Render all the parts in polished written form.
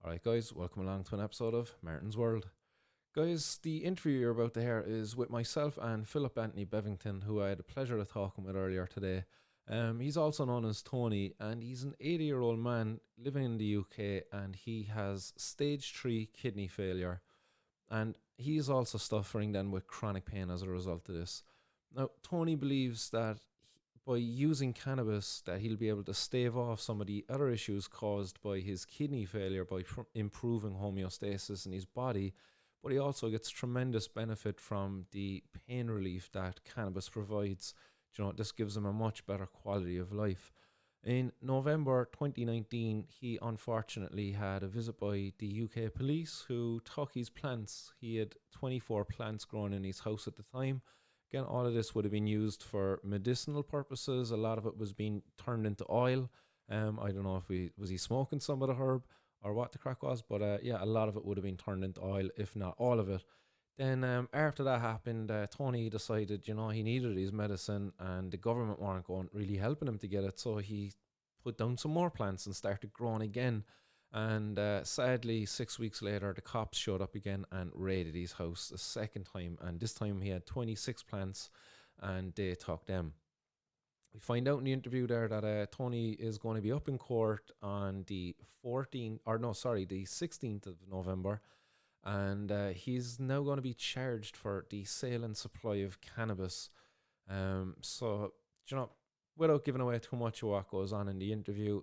Alright guys, welcome along to an episode of Martin's World. Guys, the interview you're about to hear is with myself and Philip Antony Bevington, who I had the pleasure of talking with earlier today. He's also known as Tony, and he's an 80-year-old man living in the UK, and he has stage 3 kidney failure. And he's also suffering then with chronic pain as a result of this. Now, Tony believes that by using cannabis that he'll be able to stave off some of the other issues caused by his kidney failure by improving homeostasis in his body, but he also gets tremendous benefit from the pain relief that cannabis provides. You know, this gives him a much better quality of life. In November 2019, he unfortunately had a visit by the UK police who took his plants. He had 24 plants growing in his house at the time. Again, all of this would have been used for medicinal purposes. A lot of it was being turned into oil. I don't know if he smoking some of the herb or what the crack was, but yeah, a lot of it would have been turned into oil, if not all of it. Then after that happened, Tony decided, you know, he needed his medicine and the government weren't going really helping him to get it. So he put down some more plants and started growing again. And sadly, 6 weeks later, the cops showed up again and raided his house a second time. And this time he had 26 plants and they took them. We find out in the interview there that Tony is going to be up in court on the 16th of November. And he's now going to be charged for the sale and supply of cannabis. So, you know, without giving away too much of what goes on in the interview,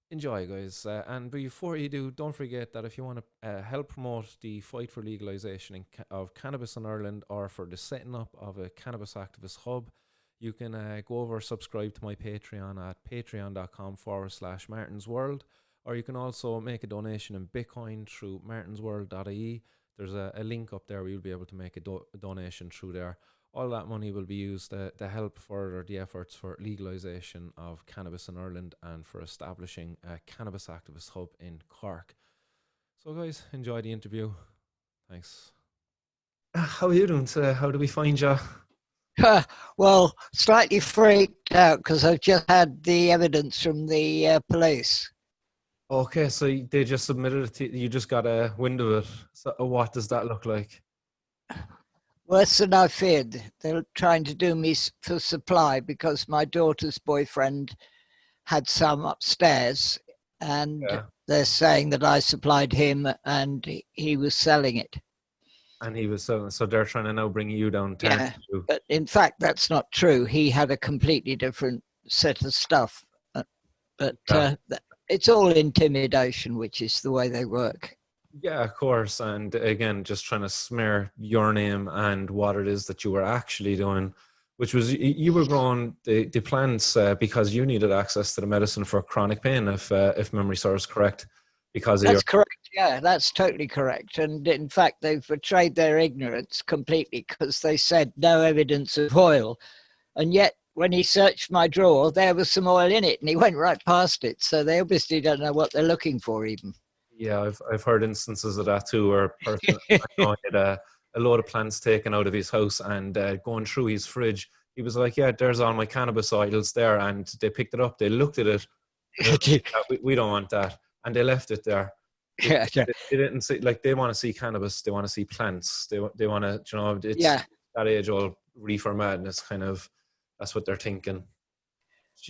enjoy, guys. And before you do, don't forget that if you want to help promote the fight for legalisation of cannabis in Ireland, or for the setting up of a cannabis activist hub, you can go over subscribe to my Patreon at patreon.com/martinsworld. Or you can also make a donation in Bitcoin through martinsworld.ie. There's a link up there where you'll be able to make a donation through there. All that money will be used to help further the efforts for legalisation of cannabis in Ireland and for establishing a cannabis activist hub in Cork. So guys, enjoy the interview. Thanks. How are you doing today? How do we find you? Well, slightly freaked out because I've just had the evidence from the police. Okay, so they just submitted it to you, just got a wind of it. So what does that look like? Worse than I feared. They're trying to do me for supply because my daughter's boyfriend had some upstairs, and they're saying that I supplied him and he was selling it. And he was selling, so they're trying to now bring you down. Yeah, but in fact, that's not true. He had a completely different set of stuff. But it's all intimidation, which is the way they work. Yeah, of course. And again, just trying to smear your name and what it is that you were actually doing, which was you were growing the plants because you needed access to the medicine for chronic pain, if memory serves correct. That's correct. Yeah, that's totally correct. And in fact, they've betrayed their ignorance completely because they said no evidence of oil. And yet, when he searched my drawer, there was some oil in it and he went right past it. So they obviously don't know what they're looking for even. Yeah, I've heard instances of that too, where a person had a load of plants taken out of his house and going through his fridge, he was like, yeah, there's all my cannabis oils there. And they picked it up, they looked at it, we don't want that. And they left it there. They didn't see, like, they want to see cannabis, they want to see plants, they want to, you know, it's that age-old reefer madness kind of. That's what they're thinking.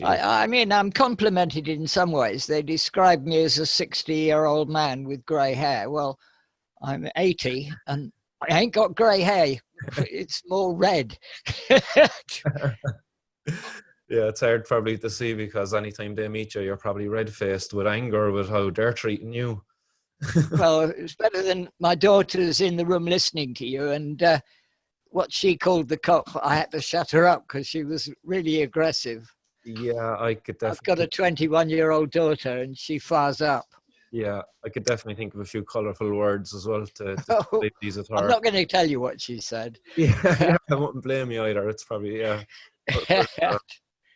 I mean, I'm complimented in some ways. They describe me as a 60-year-old man with grey hair. Well, I'm 80 and I ain't got grey hair. It's more red. Yeah, it's hard probably to see because anytime they meet you, you're probably red-faced with anger with how they're treating you. Well, it's better than my daughter's in the room listening to you, and what she called the cop, I had to shut her up because she was really aggressive. Yeah, I could definitely. I've got a 21-year-old daughter and she fires up. Yeah, I could definitely think of a few colourful words as well to leave these at heart. I'm not going to tell you what she said. Yeah, I wouldn't blame you either. It's probably, yeah.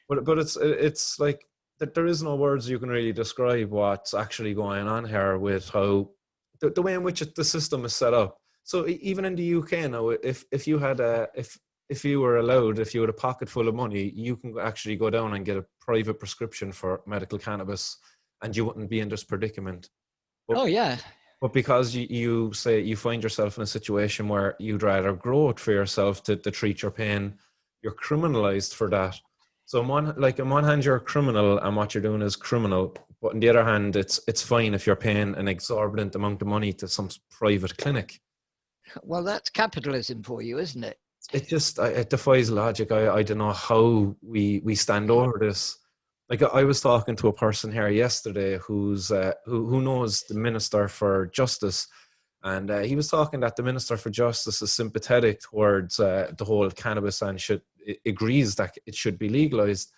But it's like that there is no words you can really describe what's actually going on here with how the way in which the system is set up. So even in the UK now, if you had if you were allowed, if you had a pocket full of money, you can actually go down and get a private prescription for medical cannabis, and you wouldn't be in this predicament. But, Oh, yeah. but because you say you find yourself in a situation where you'd rather grow it for yourself to treat your pain, you're criminalized for that. So on one hand, you're a criminal and what you're doing is criminal. But on the other hand, it's fine if you're paying an exorbitant amount of money to some private clinic. Well, that's capitalism for you, isn't it? It defies logic. I don't know how we stand over this. Like I was talking to a person here yesterday who knows the Minister for Justice, and he was talking that the Minister for Justice is sympathetic towards the whole cannabis and agrees that it should be legalized.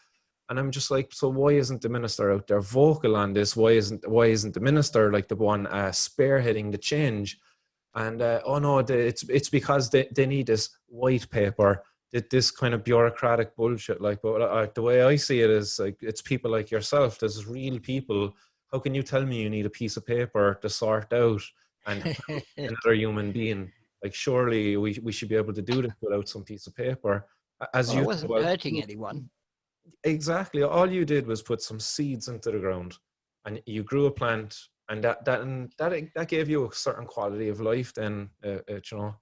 And I'm just like, so why isn't the minister out there vocal on this? Why isn't the minister like the one spearheading the change? And oh no, it's because they need this white paper, this kind of bureaucratic bullshit. Like, but the way I see it is like it's people like yourself. There's real people. How can you tell me you need a piece of paper to sort out and another human being? Like, surely we should be able to do this without some piece of paper. As Well, I you wasn't well, hurting anyone. exactly, all you did was put some seeds into the ground, and you grew a plant, and that gave you a certain quality of life. Then, you know.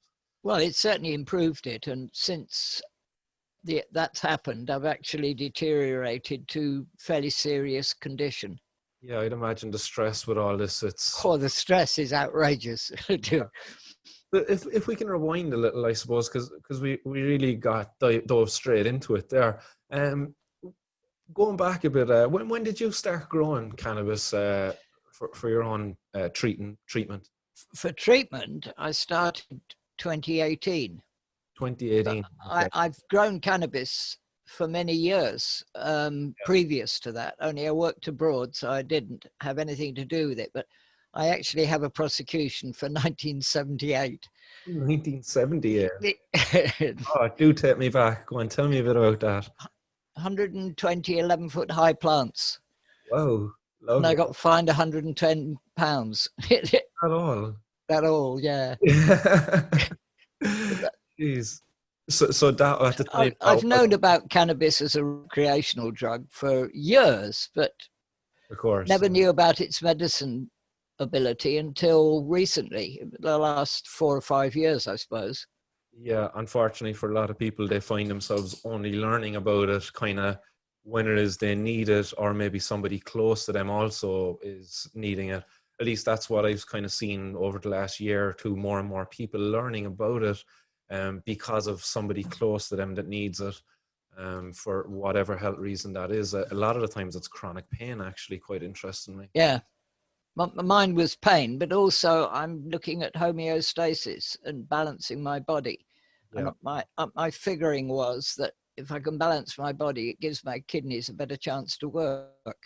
Well, it certainly improved it. And since that's happened, I've actually deteriorated to fairly serious condition. Yeah, I'd imagine the stress with all this. Oh, the stress is outrageous. But if we can rewind a little, I suppose, because we really dove straight into it there. Going back a bit, when did you start growing cannabis for your own treatment? For treatment, I started 2018. 2018. Okay. I've grown cannabis for many years previous to that. Only I worked abroad, so I didn't have anything to do with it. But I actually have a prosecution for 1978. 1978. Oh, do take me back. Go on, tell me a bit about that. 120 11-foot high plants. Wow. Lovely. And I got fined £110. At all. That all, yeah. Jeez. So that at the time, I've known about cannabis as a recreational drug for years, but of course, never knew about its medicine ability until recently, the last 4 or 5 years, I suppose. Yeah, unfortunately for a lot of people, they find themselves only learning about it kind of when it is they need it, or maybe somebody close to them also is needing it. At least that's what I've kind of seen over the last year or two, more and more people learning about it because of somebody close to them that needs it for whatever health reason that is. A lot of the times it's chronic pain, actually, quite interestingly. Yeah. Mine was pain, but also I'm looking at homeostasis and balancing my body. Yeah. And my figuring was that if I can balance my body, it gives my kidneys a better chance to work.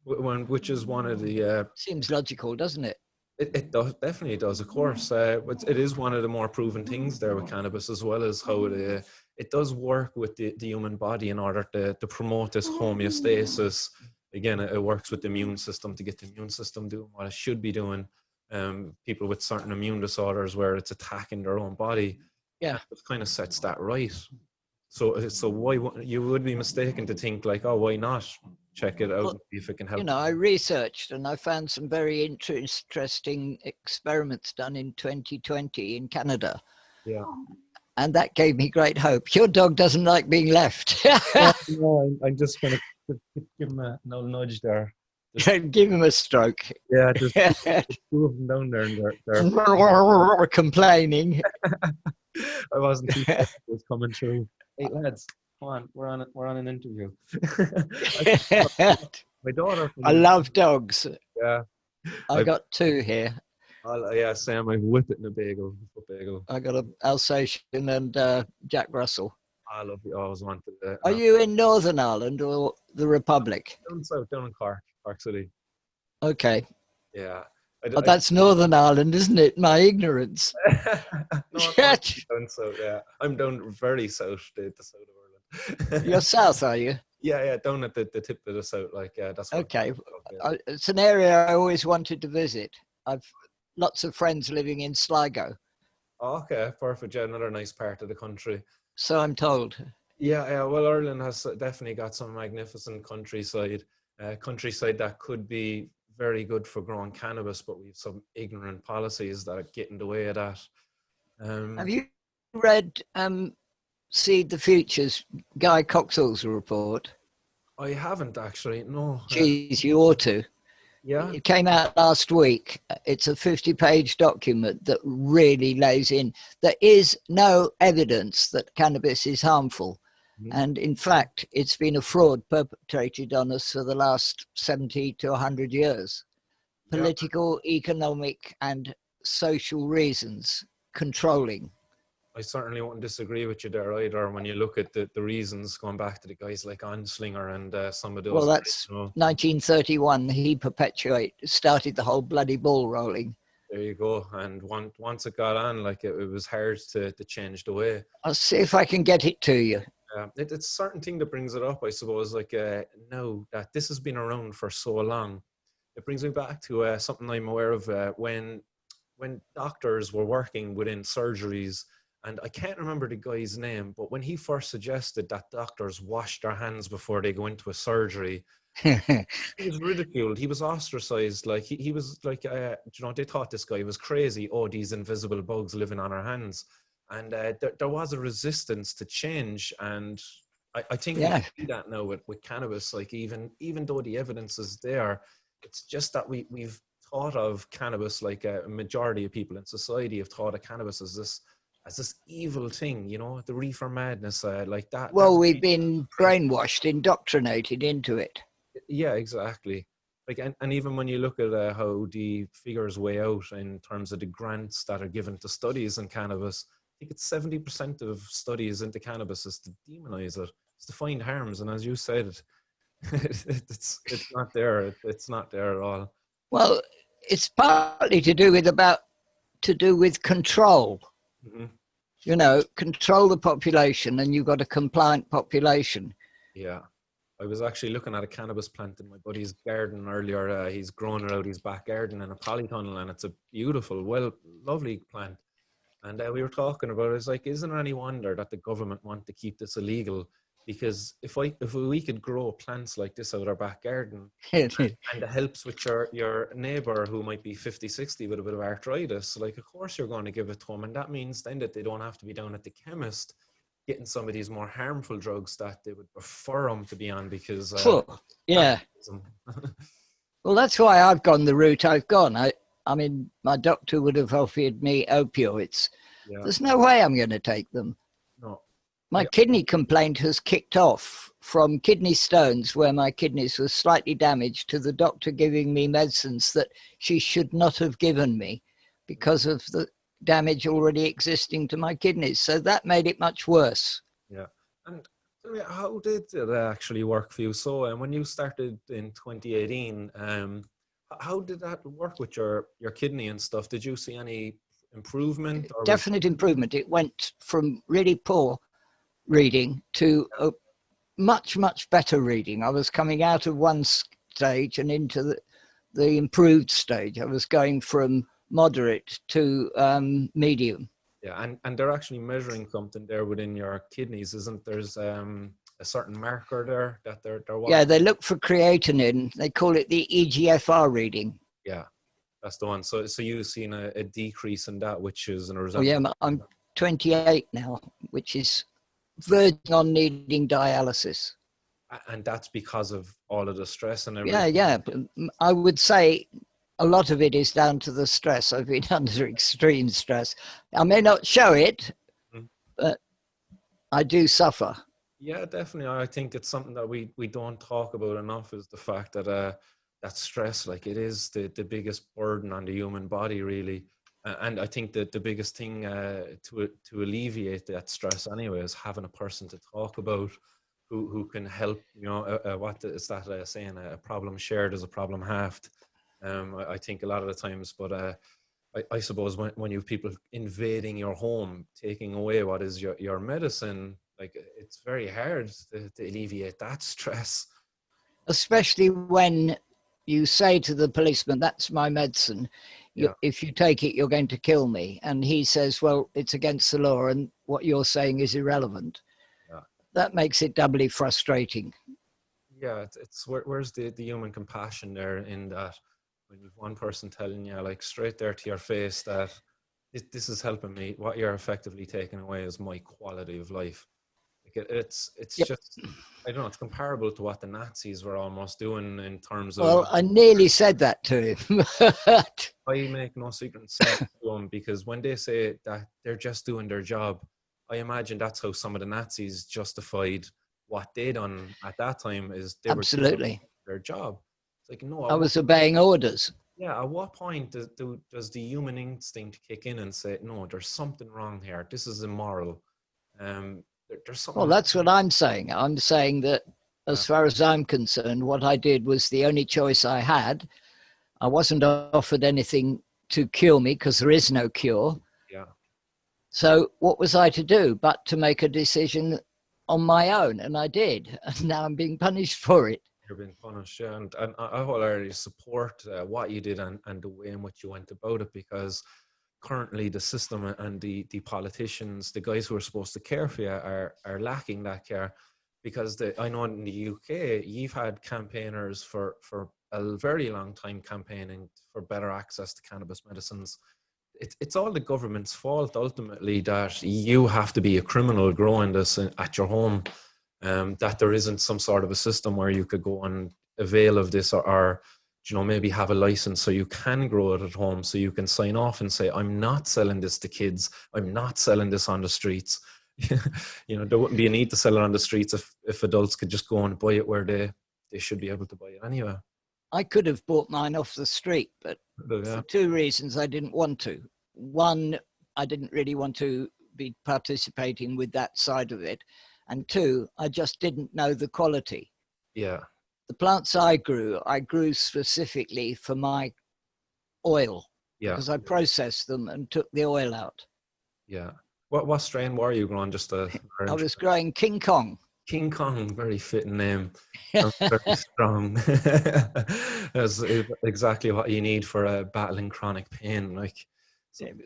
Which is one of the... Seems logical, doesn't it? It does, definitely does, of course. It is one of the more proven things there with cannabis, as well as how it does work with the human body in order to promote this homeostasis. Again, it works with the immune system to get the immune system doing what it should be doing. People with certain immune disorders where it's attacking their own body, yeah, it kind of sets that right. So why you would be mistaken to think like, oh, why not check it out and see if it can help? You know, I researched and I found some very interesting experiments done in 2020 in Canada. Yeah. And that gave me great hope. Your dog doesn't like being left. No, I'm just going to give him a nudge there. Give him a stroke. Yeah, just two of them down there. And they're complaining. I wasn't too sure it was coming through. Hey lads, come on, we're on an interview. My daughter. I love dogs. Yeah. I got two here. Yeah, Sam, I've whipped it in a bagel. I got an Alsatian and Jack Russell. I love you. I always wanted that. Are you in Northern Ireland or the Republic? Down south, down in Cork City. Okay. Yeah. That's Northern Ireland, isn't it? My ignorance. No, I'm down south, yeah. I'm down very south, the south of Ireland. You're south, are you? Yeah, down at the tip of the south, like, yeah, that's okay. It's an area I always wanted to visit. I've lots of friends living in Sligo. Oh, okay, perfect. Yeah, another nice part of the country. So I'm told. Yeah. Well, Ireland has definitely got some magnificent countryside that could be very good for growing cannabis, but we've some ignorant policies that are getting in the way of that. Have you read Seed the Future's Guy Coxall's report? I haven't actually, no. Geez, you ought to. Yeah. It came out last week. It's a 50-page document that really lays in. There is no evidence that cannabis is harmful. And in fact, it's been a fraud perpetrated on us for the last 70 to 100 years. Political, economic, and social reasons controlling. I certainly won't disagree with you there either. When you look at the reasons, going back to the guys like Anslinger and some of those. Well, that's 1931. He started the whole bloody ball rolling. There you go. And once it got on, like it was hard to change the way. I'll see if I can get it to you. It's a certain thing that brings it up, I suppose. Like now that this has been around for so long, it brings me back to something I'm aware of when doctors were working within surgeries. And I can't remember the guy's name, but when he first suggested that doctors wash their hands before they go into a surgery, he was ridiculed. He was ostracized. Like he was like, they thought this guy was crazy. Oh, these invisible bugs living on our hands. And there was a resistance to change. And I think we see that now with cannabis. Like even though the evidence is there, it's just that we've thought of cannabis, like a majority of people in society have thought of cannabis as this evil thing, the reefer madness, like that. Well, we've been brainwashed, indoctrinated into it. Yeah, exactly. Like, and even when you look at how the figures weigh out in terms of the grants that are given to studies in cannabis, I think it's 70% of studies into cannabis is to demonize it, it's to find harms. And as you said, it's not there. It's not there at all. Well, it's partly to do with control. Mm-hmm. Control the population, and you've got a compliant population. Yeah. I was actually looking at a cannabis plant in my buddy's garden earlier. He's grown it out his back garden in a polytunnel, and it's a beautiful, lovely plant. And we were talking about it. It's like, isn't there any wonder that the government want to keep this illegal? Because if we could grow plants like this out our back garden, and it helps with your neighbour who might be 50, 60 with a bit of arthritis, like, of course you're going to give it to them. And that means then that they don't have to be down at the chemist getting some of these more harmful drugs that they would prefer them to be on because... yeah. Well, that's why I've gone the route I've gone. I mean, my doctor would have offered me opioids. Yeah. There's no way I'm going to take them. No. My kidney complaint has kicked off from kidney stones, where my kidneys were slightly damaged, to the doctor giving me medicines that she should not have given me because of the damage already existing to my kidneys. So that made it much worse. Yeah. And tell me, how did it actually work for you? So when you started in 2018, how did that work with your kidney and stuff? Did you see any improvement? Or Definite improvement. It went from really poor reading to a much, much better reading. I was coming out of one stage and into the improved stage. I was going from moderate to medium. Yeah, and they're actually measuring something there within your kidneys, isn't there's a certain marker there that they're watching? Yeah, they look for creatinine. They call it the EGFR reading. Yeah, that's the one. So you've seen a decrease in that, which is a result. Oh yeah, I'm 28 now, which is verging on needing dialysis. And that's because of all of the stress and everything. Yeah. I would say a lot of it is down to the stress. I've been under extreme stress. I may not show it, but I do suffer. Yeah, definitely. I think it's something that we don't talk about enough, is the fact that that stress, like, it is the biggest burden on the human body, really. And I think that the biggest thing to alleviate that stress anyway is having a person to talk about who can help, what is that saying? A problem shared is a problem halved. I think a lot of the times, but I suppose when you have people invading your home, taking away what is your medicine, like, it's very hard to alleviate that stress. Especially when you say to the policeman, that's my medicine. If you take it, you're going to kill me. And he says, well, it's against the law and what you're saying is irrelevant. Yeah. That makes it doubly frustrating. Yeah, it's where's the human compassion there in that? when you've one person telling you like straight there to your face that this is helping me, what you're effectively taking away is my quality of life. Like it's Yep. just, I don't know, it's comparable to what the Nazis were almost doing in terms of. Well, I nearly said that to him. I make no secret in saying it to them, because when they say that they're just doing their job, I imagine that's how some of the Nazis justified what they done at that time, is they were doing Absolutely. their job. It's like, no, I was obeying orders. yeah, at what point does the human instinct kick in and say, no, there's something wrong here. This is immoral. There's something Well, wrong. that's what I'm saying. I'm saying that Yeah, as far as I'm concerned, what I did was the only choice I had. I wasn't offered anything to cure me because there is no cure. yeah. So what was I to do but to make a decision on my own? And I did. And now I'm being punished for it. You're being punished, yeah. And I wholeheartedly support what you did, and the way in which you went about it, because currently the system and the politicians, the guys who are supposed to care for you, are lacking that care. Because I know in the UK, you've had campaigners for a very long time campaigning for better access to cannabis medicines. It's all the government's fault ultimately that you have to be a criminal growing this at your home. That there isn't some sort of a system where you could go and avail of this, or maybe have a license so you can grow it at home, so you can sign off and say, I'm not selling this to kids, I'm not selling this on the streets. There wouldn't be a need to sell it on the streets if adults could just go and buy it where they should be able to buy it anyway. I could have bought mine off the street, but for two reasons I didn't want to. One, I didn't really want to be participating with that side of it. And two, I just didn't know the quality. Yeah. The plants I grew specifically for my oil, because I processed them and took the oil out. Yeah. What strain were you growing? I was growing King Kong. King Kong, very fitting name. Very strong. That's exactly what you need for battling chronic pain, like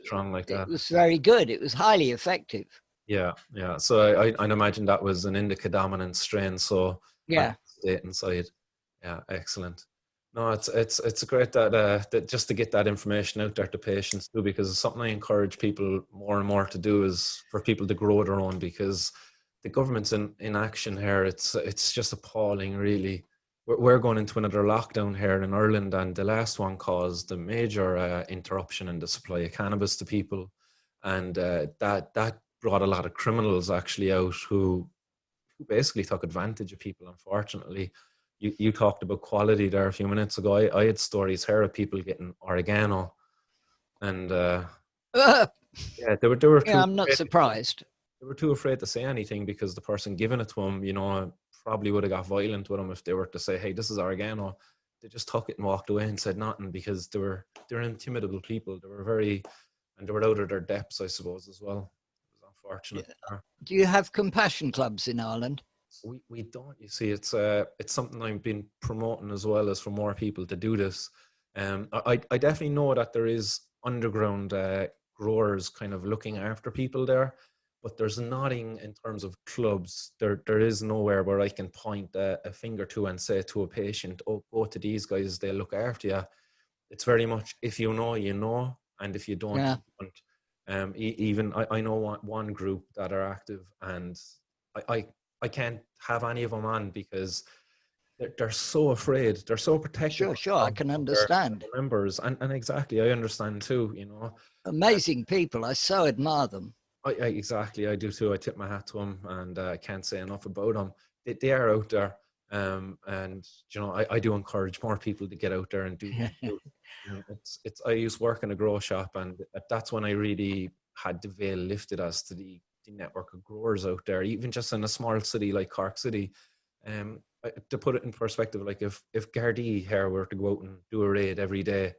strong like that. It was very good. It was highly effective. Yeah. So I'd imagine that was an indica dominant strain. So yeah, state inside. Yeah, excellent. No, it's great that just to get that information out there to patients too, because it's something I encourage people more and more to do, is for people to grow their own, because the government's in action here. It's just appalling, really. We're going into another lockdown here in Ireland, and the last one caused a major interruption in the supply of cannabis to people, and that brought a lot of criminals actually out who basically took advantage of people, unfortunately. You talked about quality there a few minutes ago. I had stories here of people getting oregano, and yeah, they were too I'm not surprised. They were too afraid to say anything, because the person giving it to them, probably would have got violent with them if they were to say, "Hey, this is oregano." They just took it and walked away and said nothing, because they're intimidable people. They were out of their depths, I suppose, as well. It was unfortunate. Yeah. Do you have compassion clubs in Ireland? We don't. You see, it's something I've been promoting as well, as for more people to do this. I definitely know that there is underground growers kind of looking after people there, but there's nothing in terms of clubs. There is nowhere where I can point a finger to and say to a patient, "Oh, go to these guys; they'll look after you." It's very much, if you know, you know, and if you don't, you don't. Even I know one group that are active, and I can't have any of them on, because they're so afraid. They're so protective. Sure. I can understand. Their members, and exactly, I understand too. Amazing people. I so admire them. Exactly, I do too. I tip my hat to them, and I can't say enough about them. They are out there, and I do encourage more people to get out there and do. I used to work in a grow shop, and that's when I really had the veil lifted as to the network of growers out there, even just in a small city like Cork City. To put it in perspective, like if Gardaí here were to go out and do a raid every day,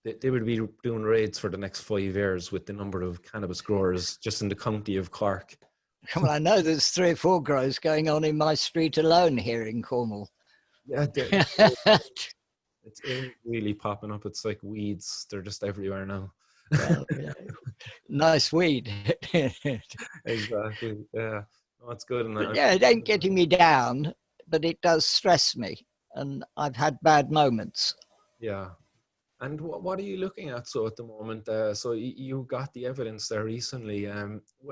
they would be doing raids for the next 5 years with the number of cannabis growers just in the county of Cork. Well, I know there's 3 or 4 grows going on in my street alone here in Cornwall. Yeah, it's really popping up. It's like weeds. They're just everywhere now. Well, yeah. Nice weed. Exactly. Yeah. No, it's good. Yeah, it ain't getting me down, but it does stress me. And I've had bad moments. Yeah. And what are you looking at so at the moment? So you got the evidence there recently.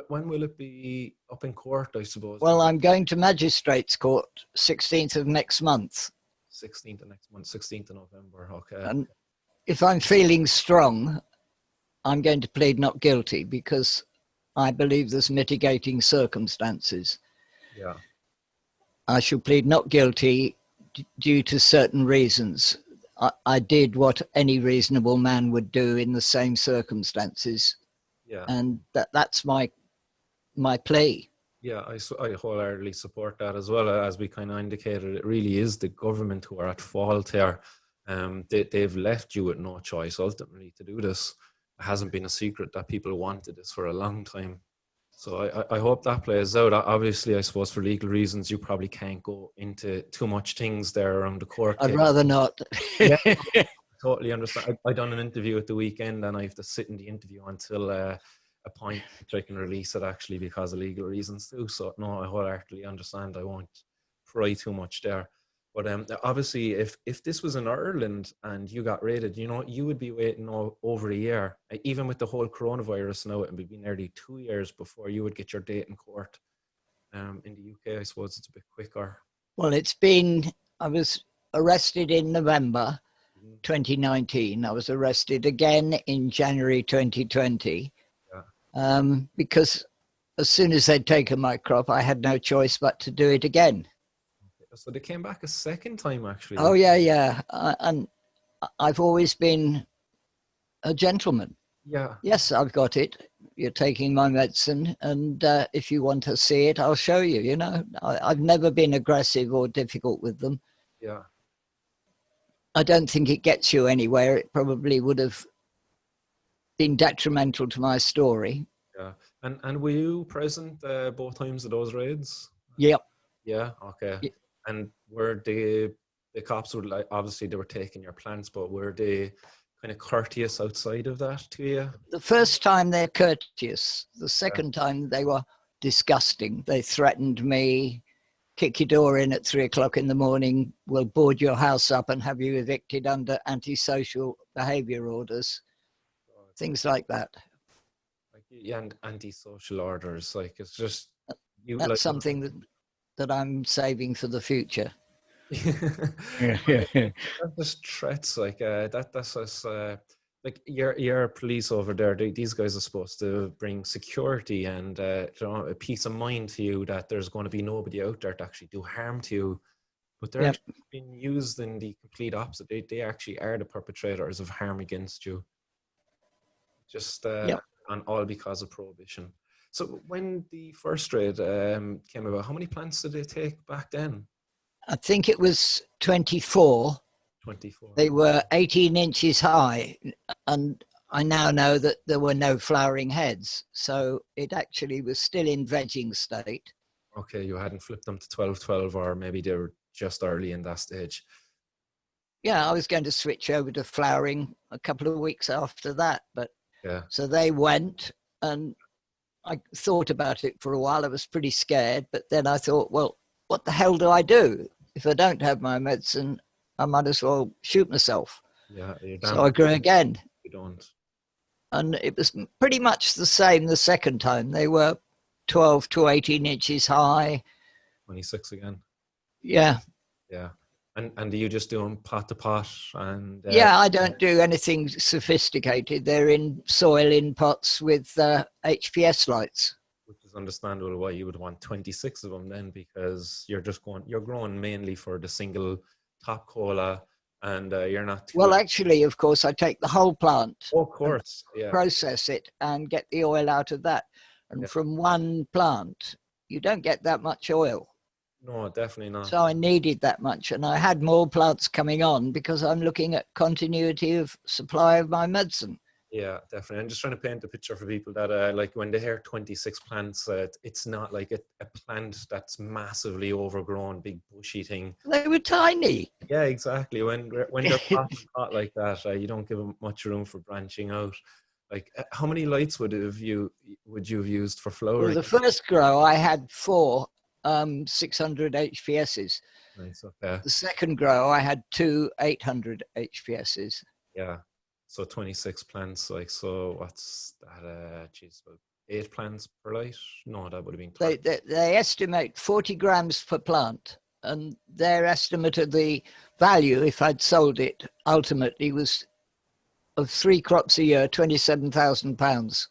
When will it be up in court, I suppose? Well, I'm going to Magistrates Court 16th of next month. 16th of next month, 16th of November. Okay. And if I'm feeling strong, I'm going to plead not guilty because I believe there's mitigating circumstances. Yeah. I shall plead not guilty due to certain reasons. I did what any reasonable man would do in the same circumstances. Yeah. And that's my plea. Yeah, I wholeheartedly support that as well. As we kind of indicated, it really is the government who are at fault here. They've left you with no choice ultimately to do this. It hasn't been a secret that people wanted this for a long time. So I hope that plays out. Obviously, I suppose for legal reasons, you probably can't go into too much things there around the court I'd case. rather not. Yeah, I totally understand. I done an interview at the weekend, and I have to sit in the interview until a point which I can release it actually because of legal reasons too. So no, I wholeheartedly understand. I won't pry too much there. But obviously, if this was in Ireland and you got raided, you would be waiting over a year. Even with the whole coronavirus now, it would be nearly 2 years before you would get your date in court. In the UK, I suppose it's a bit quicker. Well, I was arrested in November 2019. I was arrested again in January 2020. Yeah. Because as soon as they'd taken my crop, I had no choice but to do it again. So they came back a second time, actually. Oh, yeah. And I've always been a gentleman. Yeah. Yes, I've got it. You're taking my medicine, and if you want to see it, I'll show you. I've never been aggressive or difficult with them. Yeah. I don't think it gets you anywhere. It probably would have been detrimental to my story. Yeah. And were you present both times of those raids? Yep. Yeah. Okay. Yep. And were the cops were obviously they were taking your plants, but were they kind of courteous outside of that to you? The first time they're courteous. The second time they were disgusting. They threatened me, kick your door in at 3 o'clock in the morning, we'll board your house up and have you evicted under antisocial behaviour orders. Things like that. Yeah, and antisocial orders. It's just... That's something that I'm saving for the future. That's just threats that's us. You're police over there. These guys are supposed to bring security and a peace of mind to you that there's going to be nobody out there to actually do harm to you. But they're being used in the complete opposite. They actually are the perpetrators of harm against you. Just and all because of prohibition. So when the first raid came about, how many plants did they take back then? I think it was 24. 24. They were 18 inches high, and I now know that there were no flowering heads. So it actually was still in vegging state. Okay, you hadn't flipped them to 12, or maybe they were just early in that stage. Yeah, I was going to switch over to flowering a couple of weeks after that. But so they went, and I thought about it for a while. I was pretty scared, but then I thought, well, what the hell do I do? If I don't have my medicine, I might as well shoot myself. Yeah. So I grew again. You don't. And it was pretty much the same the second time. They were 12 to 18 inches high. 26 again. Yeah. Yeah. And do you just do them pot to pot? And yeah, I don't do anything sophisticated. They're in soil in pots with HPS lights. Which is understandable why you would want 26 of them then, because you're growing mainly for the single top cola, and you're not too... Well, actually, of course, I take the whole plant. Oh, of course, yeah. Process it and get the oil out of that. And from one plant, you don't get that much oil. No, definitely not. So I needed that much, and I had more plants coming on because I'm looking at continuity of supply of my medicine. Yeah, definitely. I'm just trying to paint a picture for people that like when they hear 26 plants, it's not like a plant that's massively overgrown, big bushy thing. They were tiny. Yeah, exactly. When they're pot like that, you don't give them much room for branching out. Like, how many lights would you have used for flowering? Well, the first grow I had 4 600 HPSs. Nice, okay. The second grow I had 2 800 HPSs. Yeah. So 26 plants, like, so what's that? Geez, about 8 plants per light? No, that would have been 30. They estimate 40 grams per plant, and their estimate of the value, if I'd sold it, ultimately was of 3 crops a year, £27,000.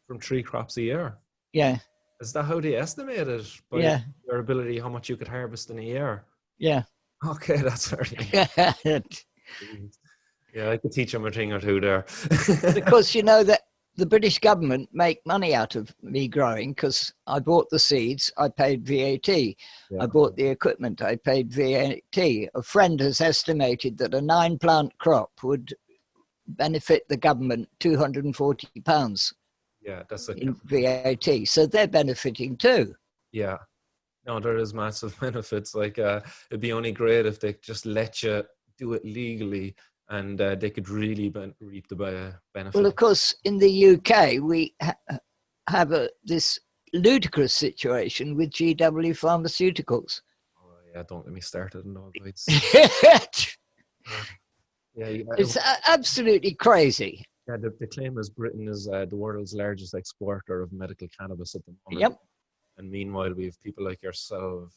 From 3 crops a year? Yeah, Is that how they estimate it? By yeah, your ability, how much you could harvest in a year? yeah. Okay, that's very... Yeah, I could teach them a thing or two there. Because you know that the British government make money out of me growing, because I bought the seeds, I paid VAT. Yeah. I bought the equipment, I paid VAT. A friend has estimated that a 9-plant crop would benefit the government £240 Yeah, that's in VAT. So they're benefiting too. yeah. No, there is massive benefits. Like, it'd be only great if they just let you do it legally, and they could really reap the benefit. Well, of course, in the UK, we have this ludicrous situation with GW Pharmaceuticals. Oh, yeah, don't get me started on those bites. Yeah, It's absolutely crazy. Yeah, the claim is Britain is the world's largest exporter of medical cannabis at the moment. Yep. And meanwhile, we have people like yourself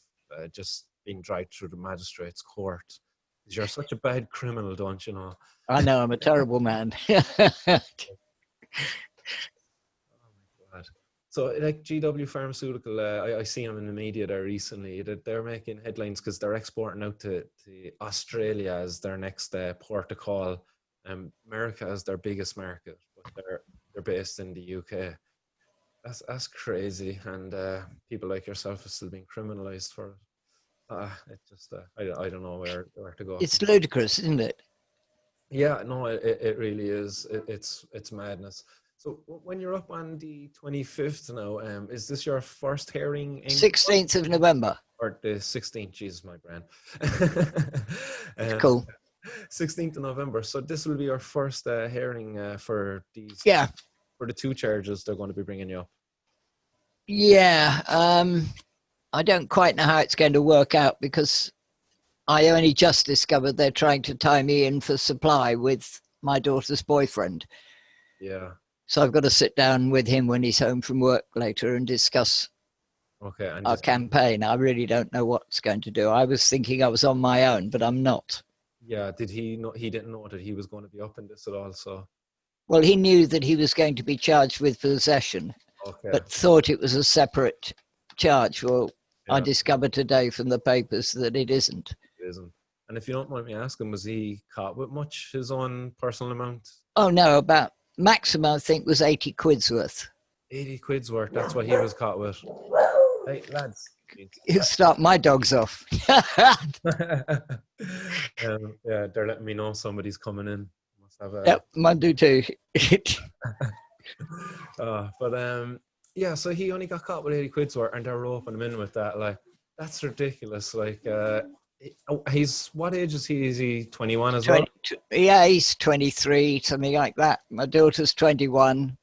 just being dragged through the magistrate's court. You're such a bad criminal, don't you know? I know, I'm a terrible man. Oh my God. So, like GW Pharmaceutical, I seen them in the media there recently. They're making headlines because they're exporting out to Australia as their next port of call. America is their biggest market, but they're based in the UK. That's crazy, and people like yourself are still being criminalized for it. It just I don't know where to go. It's ludicrous, isn't it? Yeah, no, it really is. It's madness. So when you're up on the 25th now, is this your first hearing? 16th of November. Or the 16th? Jesus, my brain. Cool. 16th of November. So this will be your first hearing for these. Yeah. For the 2 charges they're going to be bringing you up. Yeah. I don't quite know how it's going to work out, because I only just discovered they're trying to tie me in for supply with my daughter's boyfriend. Yeah. So I've got to sit down with him when he's home from work later and discuss our campaign. I really don't know what's going to do. I was thinking I was on my own, but I'm not. Yeah. Did he know? He didn't know that he was going to be up in this at all. So. Well, he knew that he was going to be charged with possession, but thought it was a separate charge. Well, yeah. I discovered today from the papers that it isn't. It isn't. And if you don't mind me asking, was he caught with much, his own personal amount? Oh, no, about maximum, I think, was 80 quid's worth. 80 quid's worth, that's what he was caught with. Hey, lads. You start my dogs off. Yeah, they're letting me know somebody's coming in. Must have Yep, mine do too. Yeah, so he only got caught with 80 quid's worth, and they're roping him in with that. Like, that's ridiculous. Like, he's, what age is he? Is he 21 as well? Yeah, he's 23, something like that. My daughter's 21.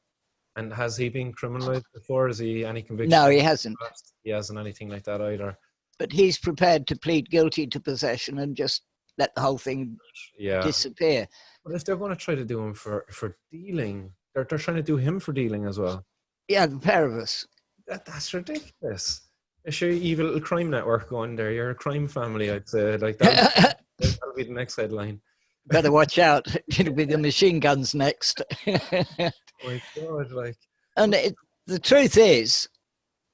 And has he been criminalized before? Is he any conviction? No, he hasn't. He hasn't anything like that either. But he's prepared to plead guilty to possession and just let the whole thing disappear. But if they're going to try to do him for dealing, they're trying to do him for dealing as well. Yeah, the pair of us. That's ridiculous. It's your evil little crime network going there. You're a crime family, I'd say. Like that'll be the next headline. Better watch out. It'll be the machine guns next. Oh my God, like. And the truth is,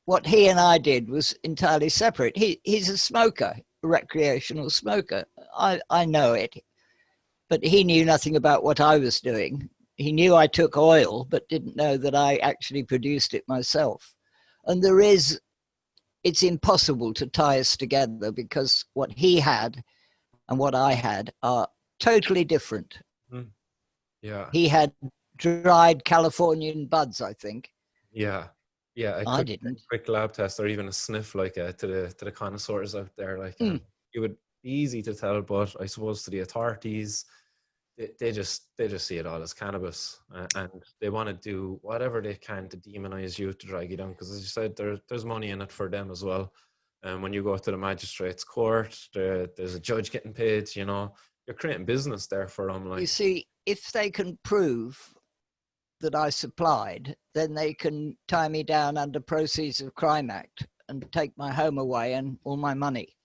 what he and I did was entirely separate. He's a smoker, a recreational smoker. I know it. But he knew nothing about what I was doing. He knew I took oil, but didn't know that I actually produced it myself. And it's impossible to tie us together, because what he had and what I had are totally different. Mm. Yeah. He had dried Californian buds, I think. Yeah. Yeah. I didn't. A quick lab test, or even a sniff, like to the connoisseurs out there, like it would be easy to tell, but I suppose to the authorities, they just see it all as cannabis, and they want to do whatever they can to demonize you, to drag you down, because as you said, there's money in it for them as well. And when you go to the magistrate's court, there's a judge getting paid. You know, you're creating business there for them. Like, you see, if they can prove that I supplied, then they can tie me down under Proceeds of Crime Act and take my home away and all my money.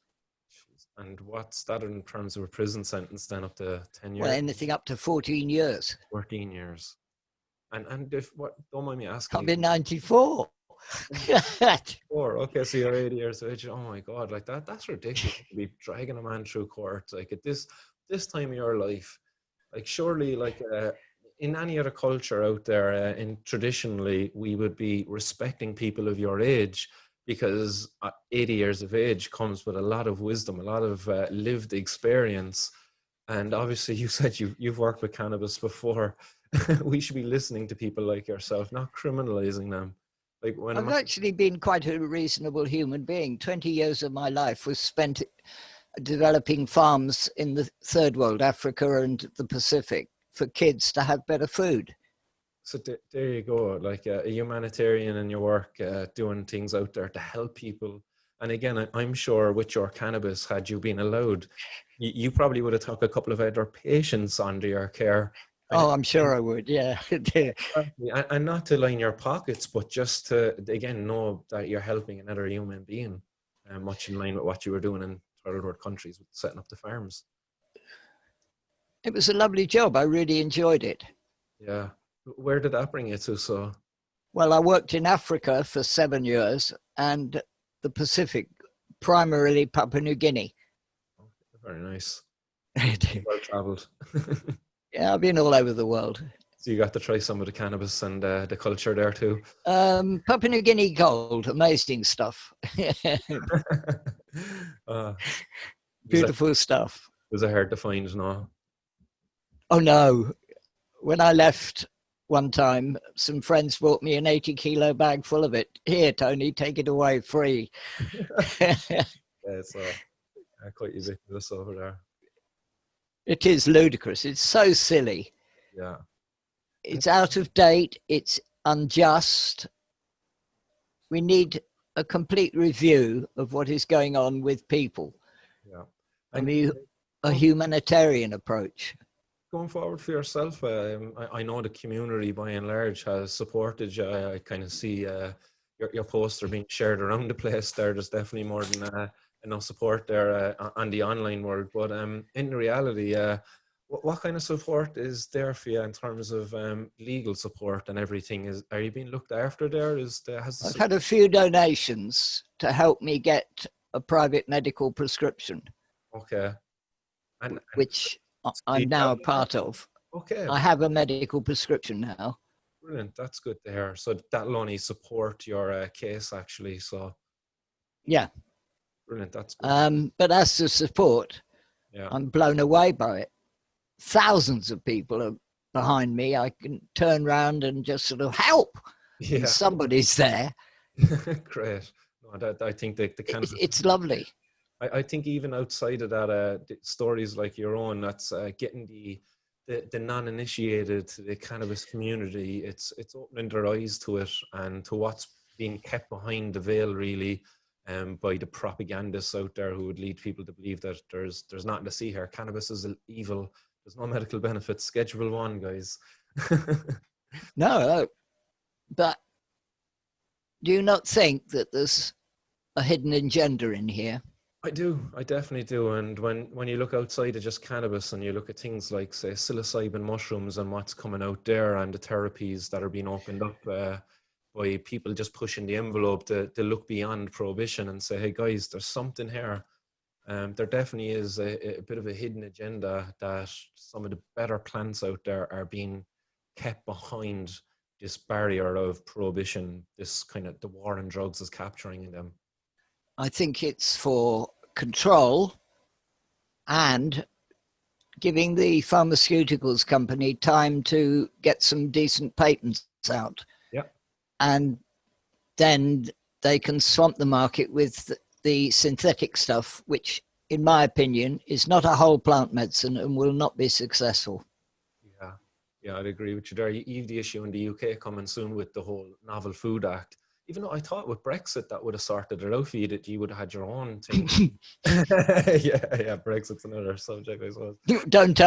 And what's that in terms of a prison sentence then, up to 10 years? Well, anything up to 14 years. 14 years. And if, what, don't mind me asking. I've been 94. Okay, so you're 80 years of age. Oh my God, like that's ridiculous to be dragging a man through court. Like at this time of your life, like surely like in any other culture out there, in traditionally we would be respecting people of your age, because 80 years of age comes with a lot of wisdom, a lot of lived experience. And obviously you said you've worked with cannabis before. We should be listening to people like yourself, not criminalizing them. Like when I've actually been quite a reasonable human being. 20 years of my life was spent developing farms in the third world, Africa and the Pacific, for kids to have better food. So there you go, like a humanitarian in your work, doing things out there to help people. And again, I'm sure with your cannabis, had you been allowed, you probably would have took a couple of other patients under your care. Oh, I'm sure I would, yeah. And not to line your pockets, but just to, again, know that you're helping another human being, much in line with what you were doing in third world countries with setting up the farms. It was a lovely job. I really enjoyed it. Yeah. Where did that bring you to? So, well, I worked in Africa for 7 years and the Pacific, primarily Papua New Guinea. Very nice. Well traveled. Yeah, I've been all over the world. So you got to try some of the cannabis and the culture there too. Papua New Guinea gold, amazing stuff. Beautiful stuff. Was it hard to find? No. Oh no! When I left one time, some friends brought me an 80-kilo bag full of it. Here, Tony, take it away, free. Yeah, it's quite ubiquitous over there. It is ludicrous. It's so silly. Yeah. It's out of date. It's unjust. We need a complete review of what is going on with people. Yeah. I mean, a humanitarian approach. Going forward for yourself, I know the community by and large has supported you. I kind of see your posts are being shared around the place there. There's definitely more than enough support there on the online world. But in reality, what kind of support is there for you in terms of legal support and everything? Are you being looked after there? I've had a few donations to help me get a private medical prescription. Okay. Which I'm now a part of. Okay. I have a medical prescription now. Brilliant. That's good to hear. So that'll only support your case, actually. So. Yeah. Brilliant. That's good. But as to support, yeah, I'm blown away by it. Thousands of people are behind me. I can turn around and just sort of help. Yeah. Somebody's there. Great. No, I think the cannabis. It's lovely. I think even outside of that, stories like your own, that's getting the non-initiated to the cannabis community. It's opening their eyes to it and to what's being kept behind the veil, really, by the propagandists out there who would lead people to believe that there's nothing to see here. Cannabis is evil. There's no medical benefits. Schedule 1, guys. No, but do you not think that there's a hidden agenda in here? I do. I definitely do. And when you look outside of just cannabis and you look at things like, say, psilocybin mushrooms and what's coming out there and the therapies that are being opened up by people just pushing the envelope to look beyond prohibition and say, hey, guys, there's something here. There definitely is a bit of a hidden agenda that some of the better plants out there are being kept behind this barrier of prohibition. This kind of the war on drugs is capturing them. I think it's for control and giving the pharmaceuticals company time to get some decent patents out. Yeah. And then they can swamp the market with the synthetic stuff, which, in my opinion, is not a whole plant medicine and will not be successful. Yeah, I'd agree with you there. You have the issue in the UK coming soon with the whole Novel Food Act. Even though I thought with Brexit that would have sorted it out for you, that you would have had your own thing. yeah, Brexit's another subject, I suppose. Don't.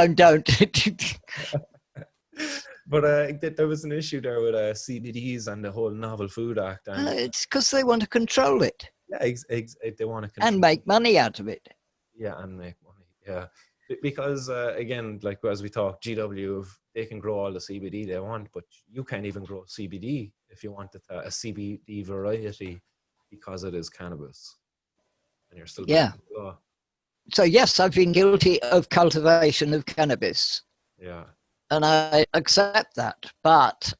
But there was an issue there with CBDs and the whole Novel Food Act. And It's because they want to control it. Yeah, they want to control and make money out of it. Yeah, and make money. Yeah, because again, like as we talked, GW, they can grow all the CBD they want, but you can't even grow CBD if you wanted a CBD variety because it is cannabis, and you're still breaking the law. So yes, I've been guilty of cultivation of cannabis. Yeah, and I accept that, but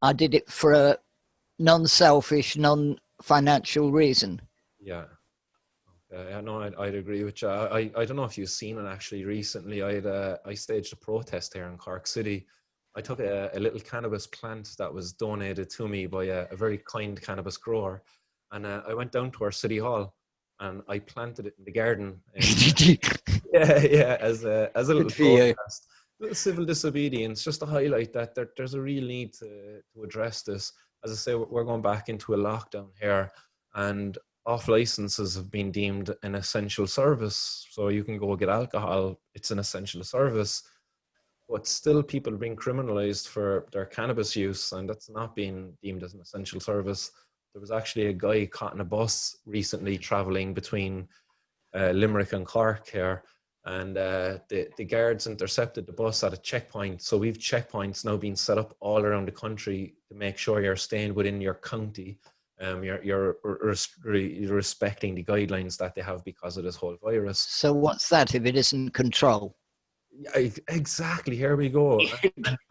I did it for a non-selfish, non-financial reason. Yeah. No, I'd agree with you. I don't know if you've seen it actually recently. I staged a protest here in Cork City. I took a little cannabis plant that was donated to me by a very kind cannabis grower, and I went down to our city hall and I planted it in the garden. As a little protest, little civil disobedience, just to highlight that there's a real need to address this. As I say, we're going back into a lockdown here, and off licenses have been deemed an essential service. So you can go get alcohol, it's an essential service, but still people are being criminalized for their cannabis use, and that's not being deemed as an essential service. There was actually a guy caught in a bus recently traveling between Limerick and Cork here, and the guards intercepted the bus at a checkpoint. So we've checkpoints now being set up all around the country to make sure you're staying within your county. You're respecting the guidelines that they have because of this whole virus. So what's that if it isn't control? Exactly. Here we go.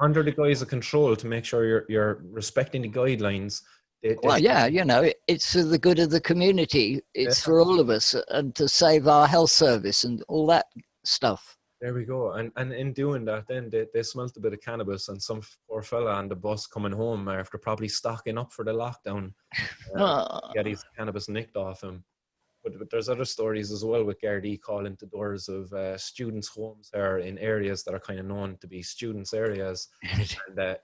Under the guise of control, to make sure you're respecting the guidelines. It's for the good of the community. It's for all of us, and to save our health service and all that stuff. There we go. And in doing that, then they smelt a bit of cannabis, and some poor fella on the bus coming home after probably stocking up for the lockdown, get his cannabis nicked off him. But there's other stories as well with Gardaí calling to doors of students' homes there in areas that are kind of known to be students' areas, and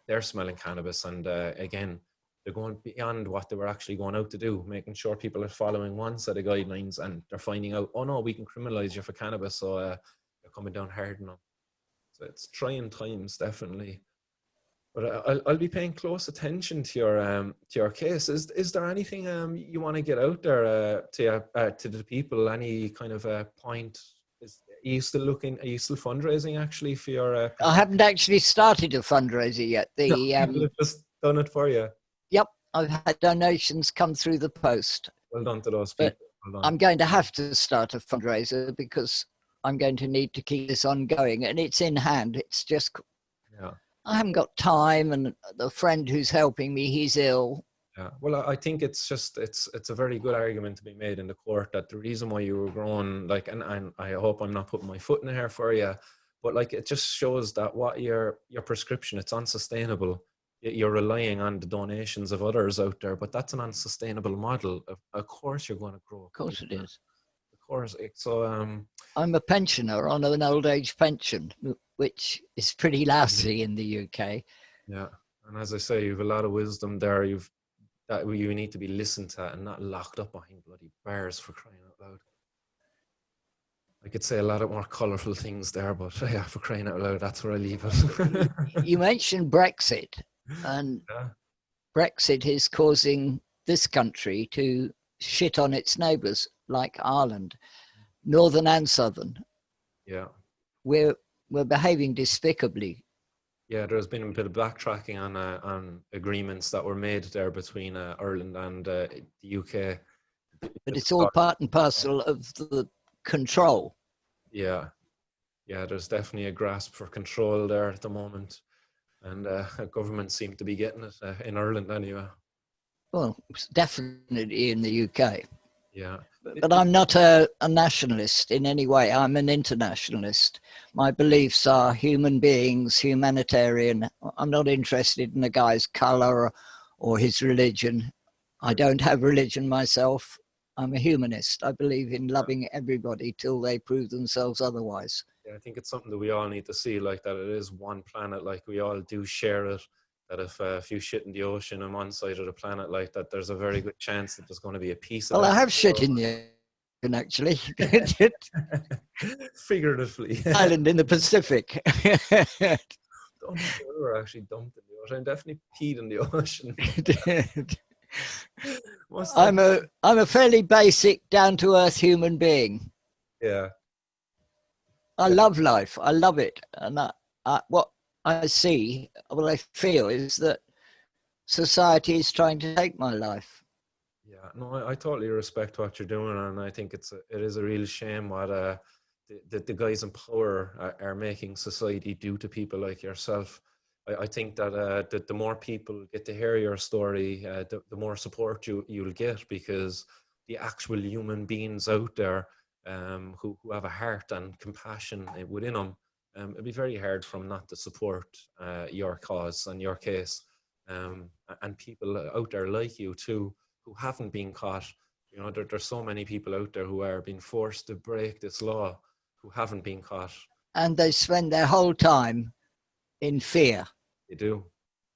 they're smelling cannabis. And again, they're going beyond what they were actually going out to do, making sure people are following one set of guidelines, and they're finding out, oh no, we can criminalize you for cannabis, so they're coming down hard on them. So it's trying times, definitely. But I'll be paying close attention to your case. Is there anything you want to get out there to the people? Any kind of point? Are you still fundraising actually for your? I haven't actually started a fundraiser yet. People have just done it for you. Yep, I've had donations come through the post. Well done to those people. Well done. I'm going to have to start a fundraiser because I'm going to need to keep this ongoing, and it's in hand. It's just, I haven't got time, and the friend who's helping me, he's ill. Yeah, well, I think it's a very good argument to be made in the court that the reason why you were growing, like, and I hope I'm not putting my foot in the air for you, but like, it just shows that what your prescription, it's unsustainable. You're relying on the donations of others out there, but that's an unsustainable model. Of course you're going to grow. Of course it is. Of course. So I'm a pensioner on an old age pension, which is pretty lousy in the UK. Yeah, and as I say, you've a lot of wisdom there. You need to be listened to and not locked up behind bloody bars, for crying out loud. I could say a lot of more colourful things there, but yeah, for crying out loud, that's where I leave it. You mentioned Brexit, and Brexit is causing this country to shit on its neighbours, like Ireland, northern and southern. Yeah, we're behaving despicably. Yeah, there's been a bit of backtracking on agreements that were made there between Ireland and the UK. But it's all part and parcel of the control. Yeah, there's definitely a grasp for control there at the moment, and governments seem to be getting it in Ireland anyway. Well, definitely in the UK. Yeah. But I'm not a nationalist in any way. I'm an internationalist. My beliefs are human beings, humanitarian. I'm not interested in a guy's colour or his religion. I don't have religion myself. I'm a humanist. I believe in loving everybody till they prove themselves otherwise. Yeah, I think it's something that we all need to see, like that it is one planet, like we all do share it. That if you shit in the ocean on one side of the planet, like that, there's a very good chance that there's going to be a piece of I have shit in the ocean, actually. Figuratively. Island in the Pacific. don't think I ever actually dumped in the ocean. I definitely peed in the ocean. I'm a fairly basic, down to earth human being. Yeah. I love life. I love it. And what I see, what I feel is that society is trying to take my life. Yeah, no, I totally respect what you're doing, and I think it is a real shame what the guys in power are making society do to people like yourself. I think that the more people get to hear your story, the more support you'll get, because the actual human beings out there who have a heart and compassion within them, it'd be very hard for them not to support your cause and your case, and people out there like you too, who haven't been caught. You know, there's so many people out there who are being forced to break this law who haven't been caught. And they spend their whole time in fear. They do.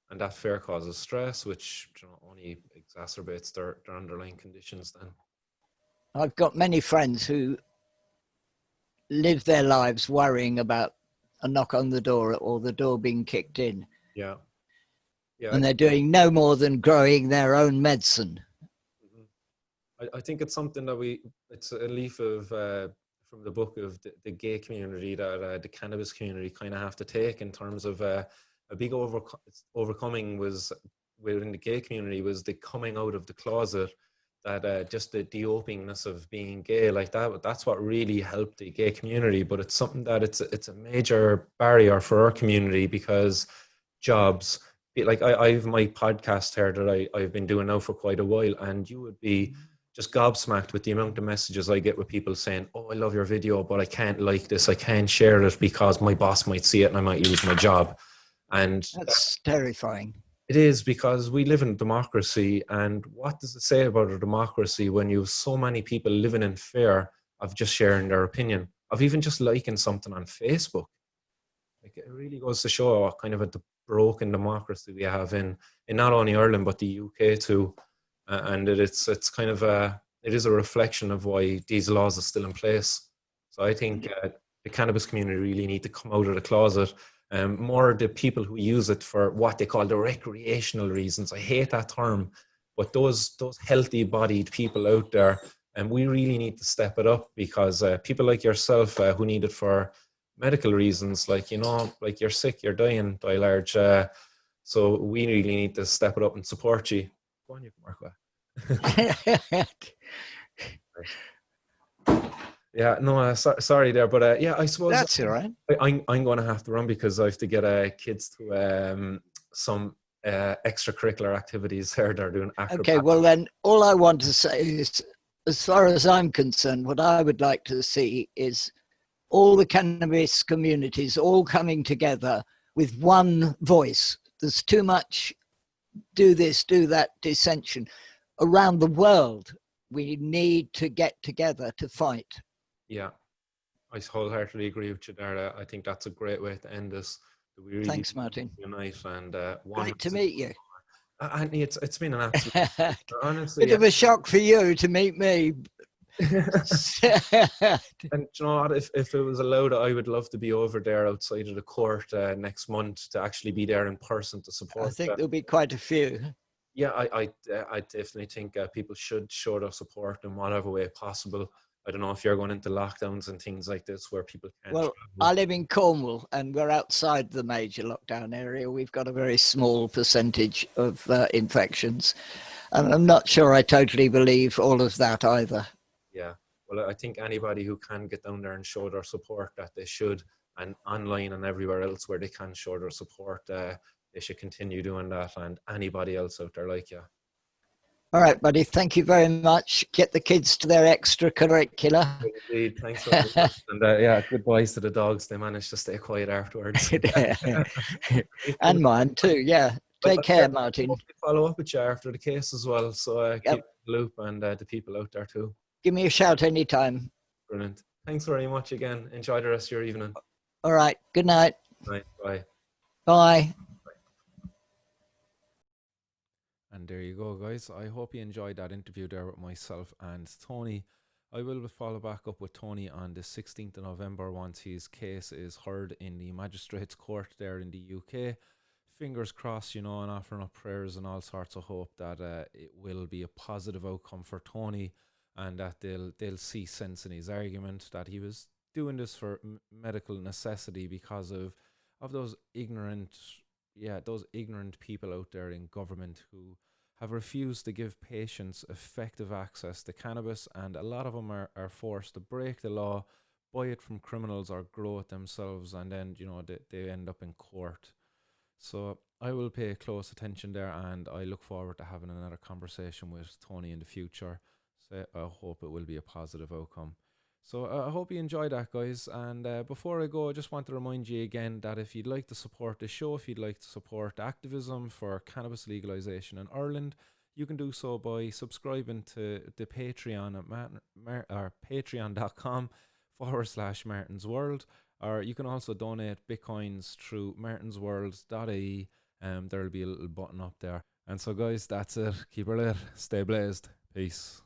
And that fear causes stress, which, you know, only exacerbates their underlying conditions then. I've got many friends who live their lives worrying about a knock on the door or the door being kicked in. Yeah. Yeah. And they're doing no more than growing their own medicine. I think it's something that it's a leaf of from the book of the gay community that the cannabis community kind of have to take, in terms of a big overcoming was within the gay community was the coming out of the closet, that just the openingness of being gay, like that's what really helped the gay community. But it's something that it's a major barrier for our community, because jobs, like I have my podcast here that I've been doing now for quite a while, and you would be just gobsmacked with the amount of messages I get with people saying, "Oh, I love your video, but I can't like this, I can't share it because my boss might see it and I might lose my job." And that's terrifying. It is, because we live in a democracy, and what does it say about a democracy when you have so many people living in fear of just sharing their opinion, of even just liking something on Facebook? Like, it really goes to show what kind of a broken democracy we have in not only Ireland but the UK too. And it's kind of it is a reflection of why these laws are still in place. So I think the cannabis community really need to come out of the closet. More the people who use it for what they call the recreational reasons. I hate that term, but those healthy-bodied people out there, and we really need to step it up, because people like yourself who need it for medical reasons, like, you know, like you're sick, you're dying, die large. So we really need to step it up and support you. Go on, you can work with. Yeah, no, sorry there, but yeah, I suppose that's all right. I'm going to have to run, because I have to get kids to some extracurricular activities here. They're doing acrobatics. Okay, well then, all I want to say is, as far as I'm concerned, what I would like to see is all the cannabis communities all coming together with one voice. There's too much do this, do that dissension around the world. We need to get together to fight. Yeah, I wholeheartedly agree with you there. I think that's a great way to end this. We really Thanks, Martin. Unite, and great to meet you. Anthony, it's been an absolute honestly. Bit of a shock for you to meet me. And you know what, if it was allowed, I would love to be over there outside of the court next month, to actually be there in person to support. I think there'll be quite a few. Yeah, I definitely think people should show their support in whatever way possible. I don't know if you're going into lockdowns and things like this where people can't travel. I live in Cornwall, and we're outside the major lockdown area. We've got a very small percentage of infections, and I'm not sure I totally believe all of that either. Yeah, well, I think anybody who can get down there and show their support, that they should, and online and everywhere else where they can show their support, they should continue doing that, and anybody else out there like you. All right, buddy. Thank you very much. Get the kids to their extracurricular. Indeed, thanks very much. And yeah, goodbyes to the dogs. They managed to stay quiet afterwards. And mine too, yeah. Take care, Martin. I'll follow up with you after the case as well, so keep the loop, and the people out there too. Give me a shout anytime. Brilliant. Thanks very much again. Enjoy the rest of your evening. All right. Good night. Night. Bye. Bye. And there you go, guys. I hope you enjoyed that interview there with myself and Tony. I will follow back up with Tony on the 16th of November once his case is heard in the Magistrates Court there in the UK. Fingers crossed, and offering up prayers and all sorts of hope that it will be a positive outcome for Tony, and that they'll see sense in his argument that he was doing this for medical necessity because of those ignorant people out there in government who have refused to give patients effective access to cannabis, and a lot of them are forced to break the law, buy it from criminals or grow it themselves, and then they end up in court. So I will pay close attention there, and I look forward to having another conversation with Tony in the future. So I hope it will be a positive outcome. So I hope you enjoyed that, guys. And before I go, I just want to remind you again that if you'd like to support the show, if you'd like to support activism for cannabis legalization in Ireland, you can do so by subscribing to the Patreon at patreon.com/Martin's World. Or you can also donate bitcoins through martinsworld.ie. There'll be a little button up there. And so, guys, that's it. Keep her lit. Stay blazed. Peace.